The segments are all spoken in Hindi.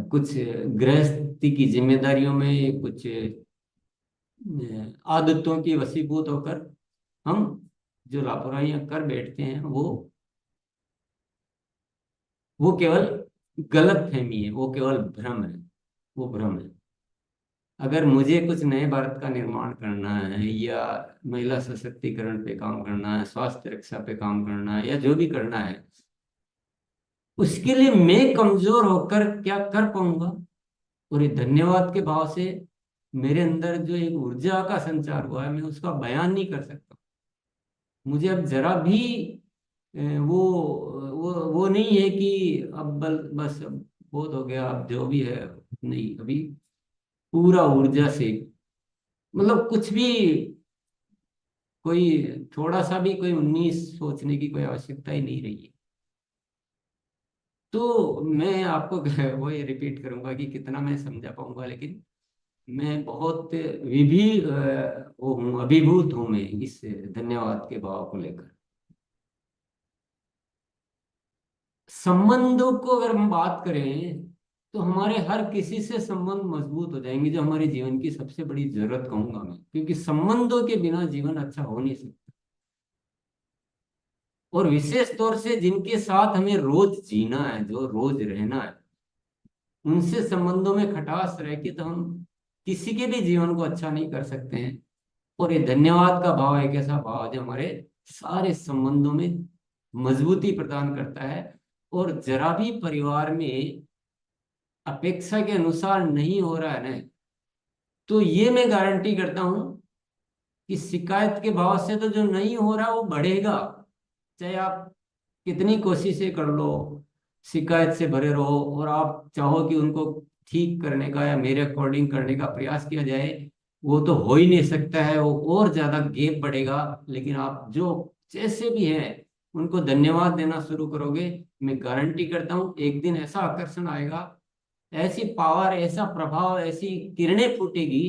कुछ गृहस्थी की जिम्मेदारियों में, कुछ आदतों की वशीभूत होकर हम जो लापरवाहियां कर बैठते हैं, वो केवल गलत फहमी है, वो केवल भ्रम है, वो भ्रम है। अगर मुझे कुछ नए भारत का निर्माण करना है, या महिला सशक्तिकरण पे काम करना है, स्वास्थ्य रक्षा पे काम करना है, या जो भी करना है, उसके लिए मैं कमजोर होकर क्या कर पाऊंगा? और ये धन्यवाद के भाव से मेरे अंदर जो एक ऊर्जा का संचार हुआ है, मैं उसका बयान नहीं कर सकता। मुझे अब जरा भी वो नहीं है कि अब बस अब बहुत हो गया, अब जो भी है। नहीं, अभी पूरा ऊर्जा से, मतलब कुछ भी, कोई थोड़ा सा भी कोई 19 सोचने की कोई आवश्यकता ही नहीं रही है। तो मैं आपको वही रिपीट करूंगा कि कितना मैं समझा पाऊंगा, लेकिन मैं बहुत वो हूँ, अभिभूत हूँ मैं इस धन्यवाद के भाव को लेकर। संबंधों को अगर हम बात करें, तो हमारे हर किसी से संबंध मजबूत हो जाएंगे, जो हमारे जीवन की सबसे बड़ी जरूरत कहूंगा मैं, क्योंकि संबंधों के बिना जीवन अच्छा हो नहीं सकता। और विशेष तौर से जिनके साथ हमें रोज जीना है, जो रोज रहना है, उनसे संबंधों में खटास रह के तो हम किसी के भी जीवन को अच्छा नहीं कर सकते हैं। और ये धन्यवाद का भाव एक ऐसा भाव है जो हमारे सारे संबंधों में मजबूती प्रदान करता है। और जरा भी परिवार में अपेक्षा के अनुसार नहीं हो रहा है ना, तो ये मैं गारंटी करता हूं कि शिकायत के भाव से तो जो नहीं हो रहा वो बढ़ेगा। चाहे आप कितनी कोशिशें कर लो, शिकायत से भरे रहो, और आप चाहो कि उनको ठीक करने का या मेरे अकॉर्डिंग करने का प्रयास किया जाए, वो तो हो ही नहीं सकता है, वो और ज्यादा गैप बढ़ेगा। लेकिन आप जो जैसे भी हैं उनको धन्यवाद देना शुरू करोगे, मैं गारंटी करता हूँ एक दिन ऐसा आकर्षण आएगा, ऐसी पावर, ऐसा प्रभाव, ऐसी किरणें फूटेगी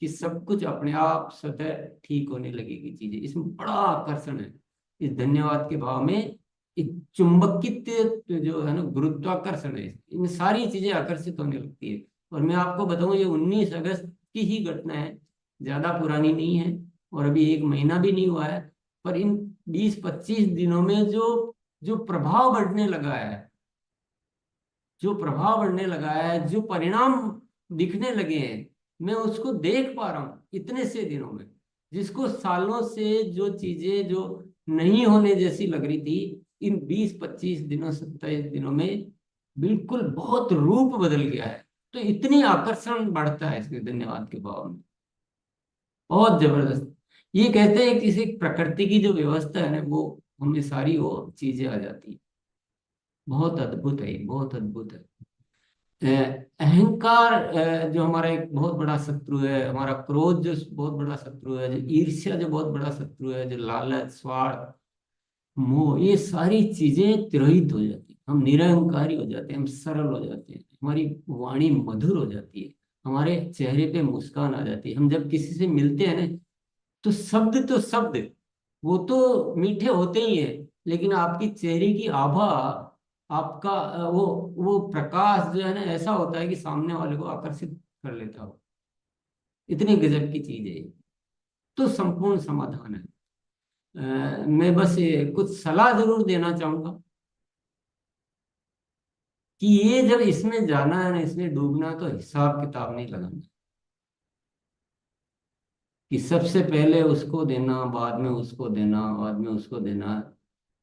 कि सब कुछ अपने आप स्वतः ठीक होने लगेगी चीजें। इसमें बड़ा आकर्षण है, इस धन्यवाद के भाव में। एक चुंबकित्व जो है ना, गुरुत्वाकर्षण है, इन सारी चीजें आकर्षित होने लगती है। और मैं आपको बताऊं, ये 19 अगस्त की ही घटना है, ज्यादा पुरानी नहीं है, और अभी एक महीना भी नहीं हुआ है। पर इन 20-25 दिनों में जो जो प्रभाव बढ़ने लगा है, जो प्रभाव बढ़ने लगा है, जो परिणाम दिखने लगे हैं, मैं उसको देख पा रहा हूँ इतने से दिनों में। जिसको सालों से जो चीजें जो नहीं होने जैसी लग रही थी, इन 20-25 दिनों, 27 दिनों में बिल्कुल बहुत रूप बदल गया है। तो इतनी आकर्षण बढ़ता है इसके धन्यवाद के भाव में, बहुत जबरदस्त। ये कहते हैं किसी प्रकृति की जो व्यवस्था है ना, वो हमें सारी वो चीजें आ जाती है। बहुत अद्भुत है ये, बहुत अद्भुत है। अहंकार जो हमारा एक बहुत बड़ा शत्रु है, हमारा क्रोध जो बहुत बड़ा शत्रु है, जो ईर्ष्या जो बहुत बड़ा शत्रु है, जो लालच, स्वार्थ, मोह, ये सारी चीजें तिरोहित हो जाती हैं। हम निरहंकारी हो जाते हैं, हम सरल हो जाते हैं, हमारी वाणी मधुर हो जाती है, हमारे चेहरे पे मुस्कान आ जाती है। हम जब किसी से मिलते हैं ना, तो शब्द वो तो मीठे होते ही हैं, लेकिन आपकी चेहरे की आभा, आपका वो प्रकाश जो है ना, ऐसा होता है कि सामने वाले को आकर्षित कर लेता हो। इतनी गजब की चीज है ये। तो संपूर्ण समाधान है। मैं बस ये कुछ सलाह जरूर देना चाहूंगा कि ये जब इसमें जाना है ना, इसमें डूबना, तो हिसाब किताब नहीं लगाना कि सबसे पहले उसको देना, बाद में उसको देना, बाद में उसको देना।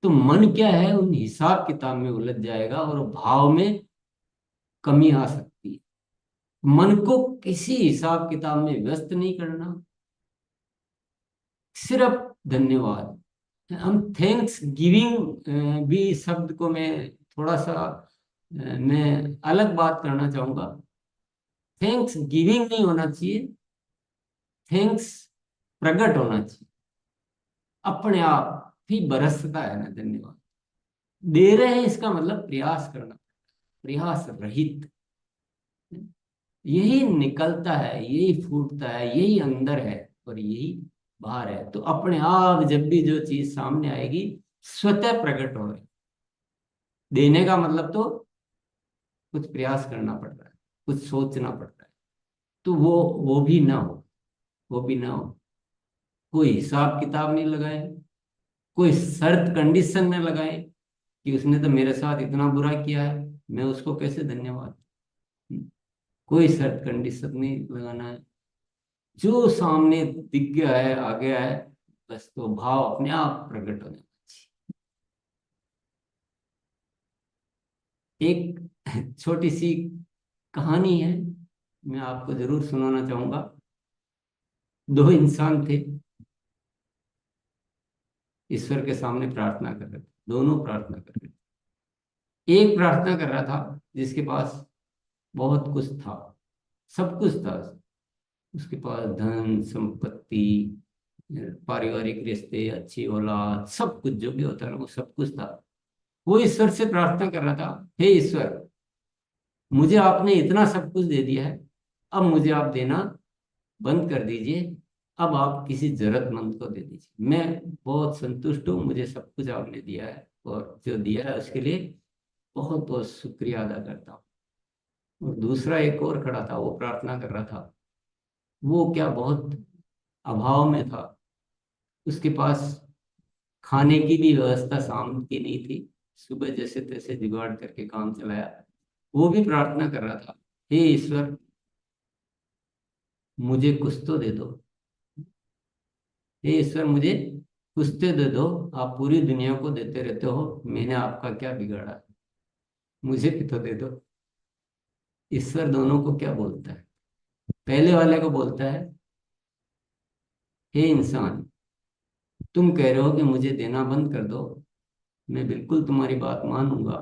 तो मन क्या है, उन हिसाब किताब में उलझ जाएगा और भाव में कमी आ सकती है। मन को किसी हिसाब किताब में व्यस्त नहीं करना, सिर्फ धन्यवाद। हम थैंक्स गिविंग भी शब्द को मैं थोड़ा सा मैं अलग बात करना चाहूंगा। थैंक्स गिविंग नहीं होना चाहिए, थैंक्स प्रकट होना चाहिए। अपने आप ही बरसता है ना धन्यवाद। दे रहे हैं इसका मतलब प्रयास करना, प्रयास रहित, यही निकलता है, यही फूटता है, यही अंदर है और यही बाहर है। तो अपने आप जब भी जो चीज सामने आएगी, स्वतः प्रकट हो रही। देने का मतलब तो कुछ प्रयास करना पड़ रहा है, कुछ सोचना पड़ रहा है। तो वो भी ना हो, वो भी ना हो। कोई हिसाब किताब नहीं लगाए, कोई शर्त कंडीशन न लगाए कि उसने तो मेरे साथ इतना बुरा किया है, मैं उसको कैसे धन्यवाद। कोई शर्त कंडीशन नहीं लगाना है। जो सामने दिख गया है, आ गया है, बस तो भाव अपने आप प्रकट होने। एक छोटी सी कहानी है, मैं आपको जरूर सुनाना चाहूंगा। दो इंसान थे, ईश्वर के सामने प्रार्थना कर रहे थे, दोनों प्रार्थना कर रहे थे। एक प्रार्थना कर रहा था जिसके पास बहुत कुछ था, सब कुछ था। उसके पास धन संपत्ति, पारिवारिक रिश्ते, अच्छी औलाद, सब कुछ जो भी होता है ना, वो सब कुछ था। वो ईश्वर से प्रार्थना कर रहा था, हे ईश्वर, मुझे आपने इतना सब कुछ दे दिया है, अब मुझे आप देना बंद कर दीजिए। अब आप किसी जरूरतमंद को दे दीजिए। मैं बहुत संतुष्ट हूँ, मुझे सब कुछ आपने दिया है, और जो दिया है उसके लिए बहुत बहुत शुक्रिया अदा करता हूँ। और दूसरा एक और खड़ा था, वो प्रार्थना कर रहा था। वो क्या बहुत अभाव में था, उसके पास खाने की भी व्यवस्था शाम की नहीं थी। सुबह जैसे तैसे जुगाड़ करके काम चलाया। वो भी प्रार्थना कर रहा था, हे ईश्वर, मुझे कुछ तो दे दो। हे ईश्वर, मुझे कुछ तो दे दो। आप पूरी दुनिया को देते रहते हो, मैंने आपका क्या बिगाड़ा, मुझे भी तो दे दो। ईश्वर दोनों को क्या बोलता है? पहले वाले को बोलता है, हे इंसान, तुम कह रहे हो कि मुझे देना बंद कर दो, मैं बिल्कुल तुम्हारी बात मानूंगा,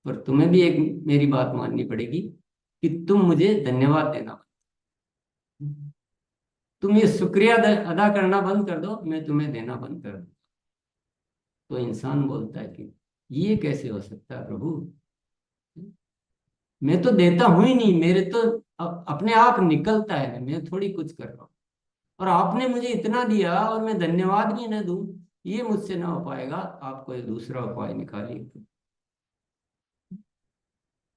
पर तुम्हें भी एक मेरी बात माननी पड़ेगी कि तुम मुझे धन्यवाद देना। तुम ये शुक्रिया अदा करना बंद कर दो, मैं तुम्हें देना बंद कर दूं। तो इंसान बोलता है कि ये कैसे हो सकता है प्रभु, मैं तो देता हूं ही नहीं, मेरे तो अपने आप निकलता है, मैं थोड़ी कुछ कर रहा हूँ। और आपने मुझे इतना दिया और मैं धन्यवाद भी न दूं, ये मुझसे ना हो पाएगा। आप कोई दूसरा उपाय निकालिए,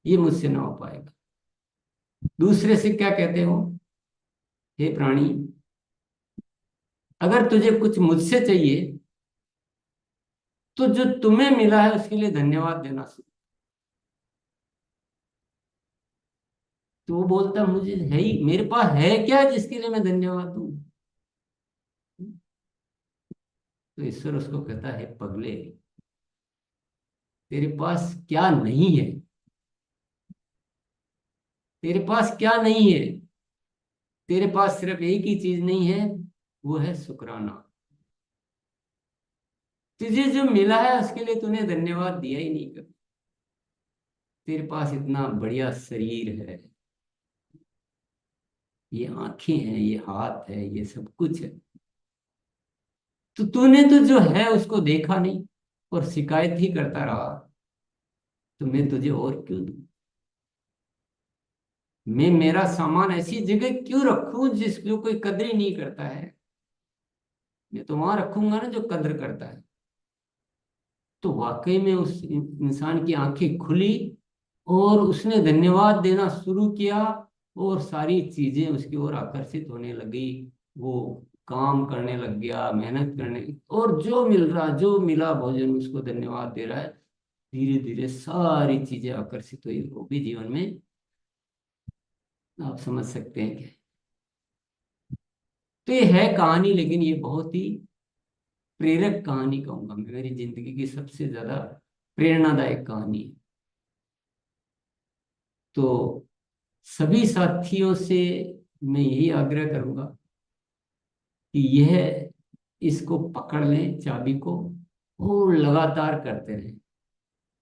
ये मुझसे ना हो पाएगा। दूसरे से क्या कहते हो, हे प्राणी, अगर तुझे कुछ मुझसे चाहिए तो जो तुम्हें मिला है उसके लिए धन्यवाद देना सीख। तो वो बोलता, मुझे है ही, मेरे पास है क्या जिसके लिए मैं धन्यवाद दूं। तो ईश्वर उसको कहता है, पगले, तेरे पास क्या नहीं है? तेरे पास क्या नहीं है? तेरे पास सिर्फ एक ही चीज नहीं है, वो है शुक्राना। तुझे जो मिला है उसके लिए तूने धन्यवाद दिया ही नहीं कभी। तेरे पास इतना बढ़िया शरीर है, ये आंखें हैं, ये हाथ है, ये सब कुछ है, तो तूने तो जो है उसको देखा नहीं और शिकायत ही करता रहा। तो मैं तुझे और क्यों दूं? मैं मेरा सामान ऐसी जगह क्यों रखूं जिसको कोई कदर ही नहीं करता है? मैं तो वहां रखूंगा ना जो कद्र करता है। तो वाकई में उस इंसान की आंखें खुली और उसने धन्यवाद देना शुरू किया, और सारी चीजें उसकी ओर आकर्षित होने लगी। वो काम करने लग गया, मेहनत करने, और जो मिल रहा, जो मिला भोजन, उसको धन्यवाद दे रहा है। धीरे धीरे सारी चीजें आकर्षित हुई, वो भी जीवन में। आप समझ सकते हैं क्या? तो ये है कहानी, लेकिन ये बहुत ही प्रेरक कहानी कहूंगा मैं, मेरी जिंदगी की सबसे ज्यादा प्रेरणादायक कहानी है। तो सभी साथियों से मैं यही आग्रह करूंगा कि यह इसको पकड़ लें, चाबी को, और लगातार करते रहें।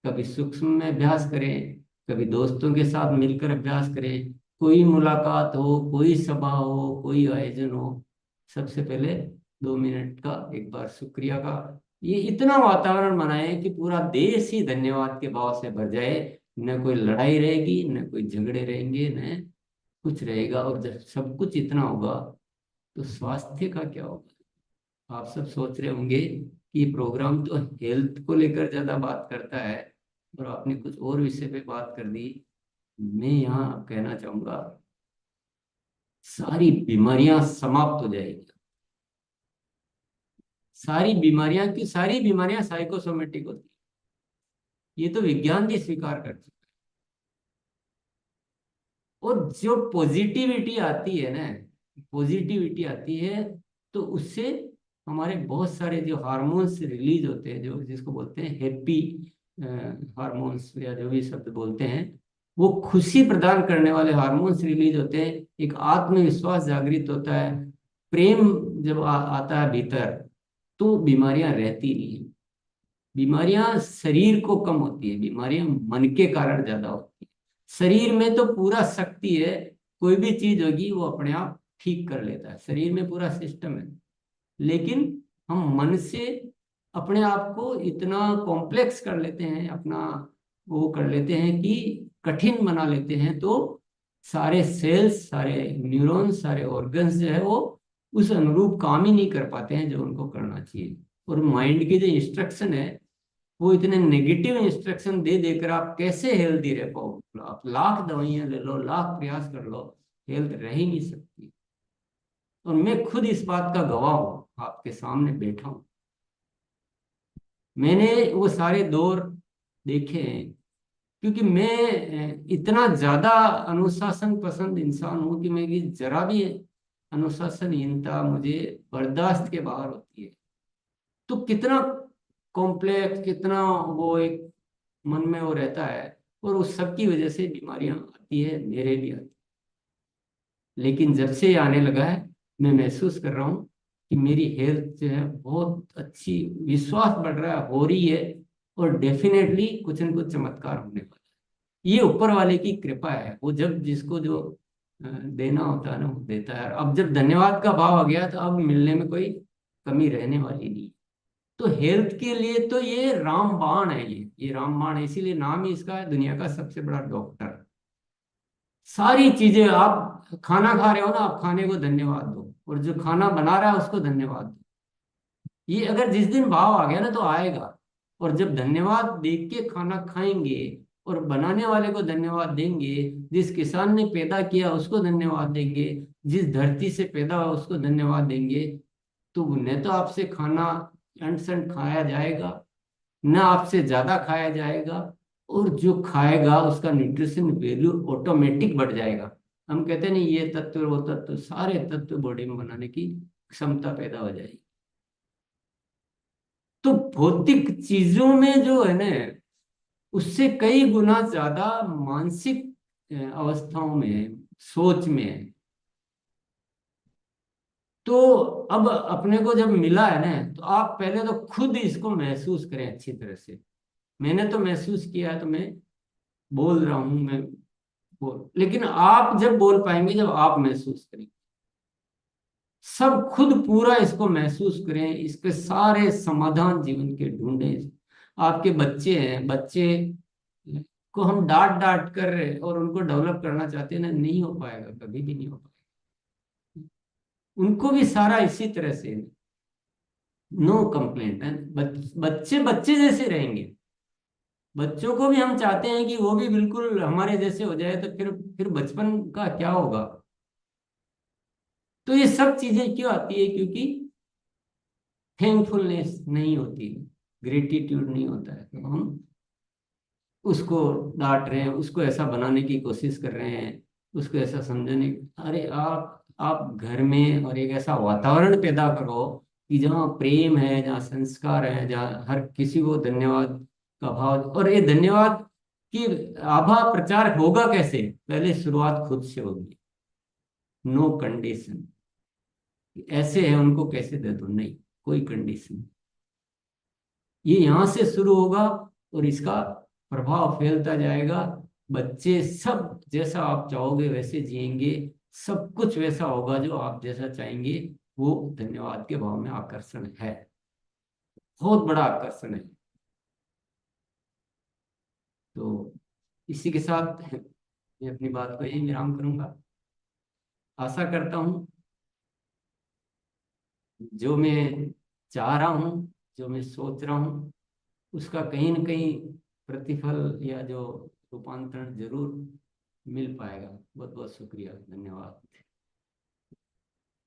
कभी सूक्ष्म में अभ्यास करें, कभी दोस्तों के साथ मिलकर अभ्यास करें, कोई मुलाकात हो, कोई सभा हो, कोई आयोजन हो, सबसे पहले 2 मिनट का एक बार शुक्रिया का ये इतना वातावरण बनाए कि पूरा देश ही धन्यवाद के भाव से भर जाए। न कोई लड़ाई रहेगी, न कोई झगड़े रहेंगे, न कुछ रहेगा। और जब सब कुछ इतना होगा तो स्वास्थ्य का क्या होगा? आप सब सोच रहे होंगे कि ये प्रोग्राम तो हेल्थ को लेकर ज्यादा बात करता है, और आपने कुछ और विषय पे बात कर दी। मैं यहाँ कहना चाहूंगा, सारी बीमारियां समाप्त हो जाएगी। सारी बीमारियां साइकोसोमेटिक होती है, ये तो विज्ञान भी स्वीकार कर चुका है। और जो पॉजिटिविटी आती है ना, पॉजिटिविटी आती है, तो उससे हमारे बहुत सारे जो हार्मोन्स रिलीज होते हैं, जो जिसको बोलते हैं हैप्पी हार्मोन्स, या जो भी शब्द बोलते हैं, वो खुशी प्रदान करने वाले हार्मोन्स रिलीज होते हैं। एक आत्मविश्वास जागृत होता है, प्रेम जब आता है भीतर, तो बीमारियां रहती नहीं है। बीमारियां शरीर को कम होती है, बीमारियां मन के कारण ज्यादा होती है। शरीर में तो पूरा शक्ति है, कोई भी चीज होगी वो अपने आप ठीक कर लेता है, शरीर में पूरा सिस्टम है। लेकिन हम मन से अपने आप को इतना कॉम्प्लेक्स कर लेते हैं, अपना वो कर लेते हैं कि कठिन बना लेते हैं, तो सारे सेल्स, सारे न्यूरॉन्स, सारे ऑर्गन्स जो है वो उस अनुरूप काम ही नहीं कर पाते हैं जो उनको करना चाहिए। और माइंड के जो इंस्ट्रक्शन है, वो इतने नेगेटिव इंस्ट्रक्शन दे देकर आप कैसे हेल्दी रह पाओ। आप लाख दवाइयां ले लो, लाख प्रयास कर लो, हेल्थ रह ही नहीं सकती। और मैं खुद इस बात का गवाह हूँ, आपके सामने बैठा हूँ। मैंने वो सारे दौर देखे हैं, क्योंकि मैं इतना ज्यादा अनुशासन पसंद इंसान हूँ कि मेरी जरा भी अनुशासनहीनता मुझे बर्दाश्त के बाहर होती है। तो कितना कॉम्प्लेक्स, कितना वो एक मन में वो रहता है, और उस सब की वजह से बीमारियां आती है, मेरे भी आती है। लेकिन जब से ये आने लगा है, मैं महसूस कर रहा हूँ कि मेरी हेल्थ जो है बहुत अच्छी, विश्वास बढ़ रहा है, हो रही है। और डेफिनेटली कुछ न कुछ चमत्कार होने वाला है। ये ऊपर वाले की कृपा है, वो जब जिसको जो देना होता है ना, वो देता है। अब जब धन्यवाद का भाव आ गया, तो अब मिलने में कोई कमी रहने वाली नहीं। तो हेल्थ के लिए तो ये रामबाण है, ये रामबाण है, इसीलिए नाम ही इसका है, दुनिया का सबसे बड़ा डॉक्टर। सारी चीजें, आप खाना खा रहे हो ना, आप खाने को धन्यवाद दो, और जो खाना बना रहा है उसको धन्यवाद दो। ये अगर जिस दिन भाव आ गया ना, तो आएगा। और जब धन्यवाद देख के खाना खाएंगे, और बनाने वाले को धन्यवाद देंगे, जिस किसान ने पैदा किया उसको धन्यवाद देंगे, जिस धरती से पैदा हुआ उसको धन्यवाद देंगे, तो न तो आपसे खाना अंट संट खाया जाएगा, न आपसे ज्यादा खाया जाएगा, और जो खाएगा उसका न्यूट्रिशन वैल्यू ऑटोमेटिक बढ़ जाएगा। हम कहते हैं नहीं, ये तत्व वो तत्व, सारे तत्व बॉडी में बनाने की क्षमता पैदा हो जाएगी। तो भौतिक चीजों में जो है ना, उससे कई गुना ज्यादा मानसिक अवस्थाओं में, सोच में है। तो अब अपने को जब मिला है ना, तो आप पहले तो खुद इसको महसूस करें अच्छी तरह से। मैंने तो महसूस किया है, तो मैं बोल रहा हूं, मैं बोल, लेकिन आप जब बोल पाएंगे जब आप महसूस करेंगे। सब खुद पूरा इसको महसूस करें, इसके सारे समाधान जीवन के ढूंढें। आपके बच्चे हैं, बच्चे को हम डांट डांट कर और उनको डेवलप करना चाहते हैं ना, नहीं हो पाएगा, कभी भी नहीं हो पाएगा। उनको भी सारा इसी तरह से, नो कंप्लेंट है। बच्चे बच्चे जैसे रहेंगे। बच्चों को भी हम चाहते हैं कि वो भी बिल्कुल हमारे जैसे हो जाए, तो फिर बचपन का क्या होगा। तो ये सब चीजें क्यों आती है? क्योंकि थैंकफुलनेस नहीं होती, ग्रेटिट्यूड नहीं होता है, तो हम उसको डांट रहे हैं, उसको ऐसा बनाने की कोशिश कर रहे हैं, उसको ऐसा समझने। अरे आप घर में और एक ऐसा वातावरण पैदा करो कि जहाँ प्रेम है, जहाँ संस्कार है, जहाँ हर किसी को धन्यवाद का भाव। और ये धन्यवाद की आभा प्रचार होगा कैसे? पहले शुरुआत खुद से होगी। नो कंडीशन, ऐसे है उनको कैसे दे दो, नहीं, कोई कंडीशन। ये यहाँ से शुरू होगा, और इसका प्रभाव फैलता जाएगा। बच्चे सब जैसा आप चाहोगे वैसे जिएंगे, सब कुछ वैसा होगा जो आप जैसा चाहेंगे। वो धन्यवाद के भाव में आकर्षण है, बहुत बड़ा आकर्षण है। तो इसी के साथ मैं अपनी बात को यही विराम करूंगा। आशा करता हूँ जो मैं चाह रहा हूँ, जो मैं सोच रहा हूँ, उसका कहीं न कहीं प्रतिफल या जो रूपांतरण जरूर मिल पाएगा। बहुत बहुत शुक्रिया, धन्यवाद।